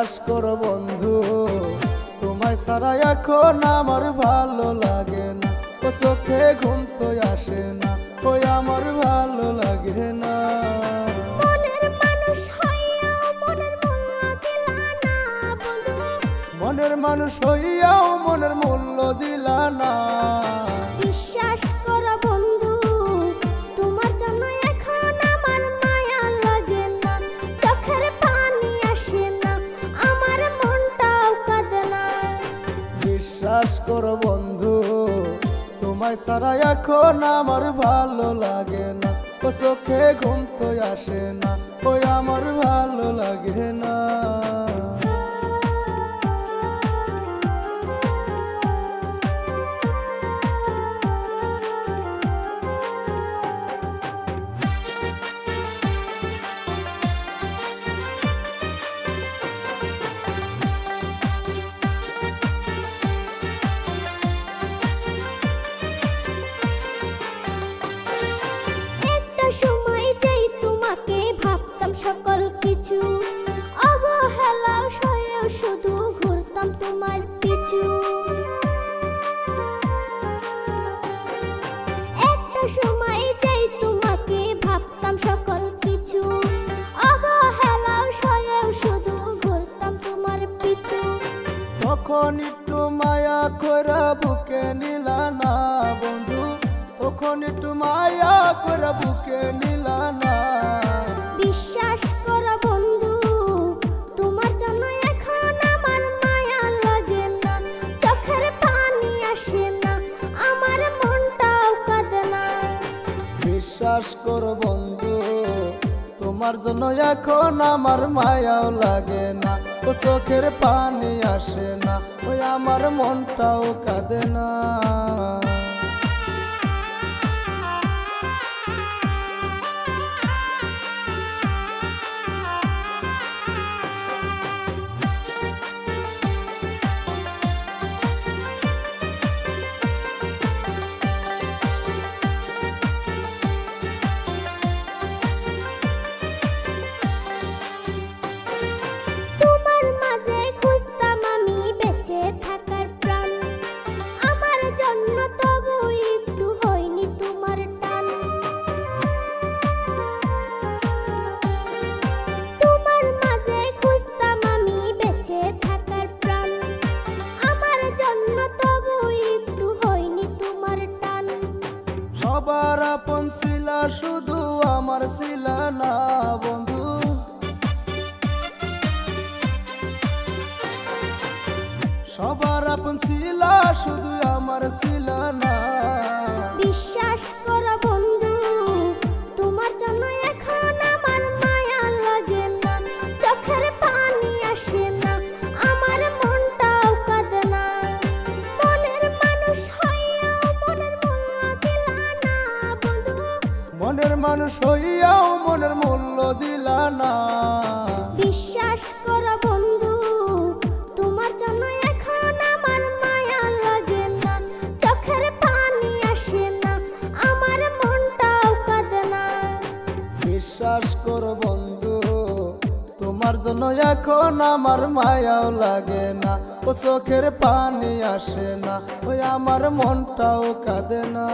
বিশ্বাস করো বন্ধু, তোমায় ছাড়া এখন আমার ভালো লাগে না। ও চোখে ঘুম তো আসে না, ওই আমার ভালো লাগে না। মনের মানুষ হইয়াও মনের মূল্য দিলা না। বিশ্বাস করো বন্ধু, তোমার জন্য এখন আমার মায়া লাগে না। চোখের পানি আসে না, আমার মনটাও কাঁদে না। বিশ্বাস করো বন্ধু, তোমায় ছাড়া এখন আমার ভালো লাগে না। ও চোখে ঘুম তো আসে না, ওই আমার ভালো লাগে না। সময় যেই তোমাকে ভাবতাম সকল কিছু, অবহেলা সয়েও শুধু ঘুরতাম তোমার পিছু। একটা সময় যেই তোমাকে ভাবতাম সকল কিছু, অবহেলা সয়েও শুধু ঘুরতাম তোমার পিছু। তখন একটু মায়া কইরা বুকে নিলা না বন্ধু, তখন একটু মায়া কইরা বুকে নিলা না। বিশ্বাস করো বন্ধু, তোমার জন্য এখন আমার মায়া লাগে না। চোখের পানি আসে না, আমার মনটাও কাঁদে না। বিশ্বাস করো বন্ধু, তোমার জন্য এখন আমার মায়াও লাগে না। ও চোখের পানি আসে না, ওই আমার মনটাও কাঁদে না। তোমার মাঝে খুঁজতাম আমি বেঁচে থাকার প্রাণ, আমার জন্য তবু একটু হয়নি তোমার টান। তোমার মাঝে খুঁজতাম আমি বেঁচে থাকার প্রাণ, আমার জন্য তবু একটু হয়নি তোমার টান। সবার আপন ছিলা শুধু আমার ছিলা না বন্ধু, সবার আপন ছিলা শুধু আমার ছিলা না। বিশ্বাস করো বন্ধু, তোমার জন্য এখন আমার মায়া লাগে না। চোখের পানি আসে না, আমার মনটাও কাঁদে না। মনের মানুষ হইয়াও মনের মূল্য দিলা না বন্ধু, মনের মানুষ হইয়াও মনের মূল্য দিলা না। বিশ্বাস করো বন্ধু, তোমার জন্য এখন আমার মায়া লাগে না। চোখের পানি আসে না, আমার মনটাও কাঁদে না। বিশ্বাস করো বন্ধু, তোমার জন্য এখন আমার মায়াও লাগে না। ও চোখের পানি আসে না, ওই আমার মনটাও কাঁদে না।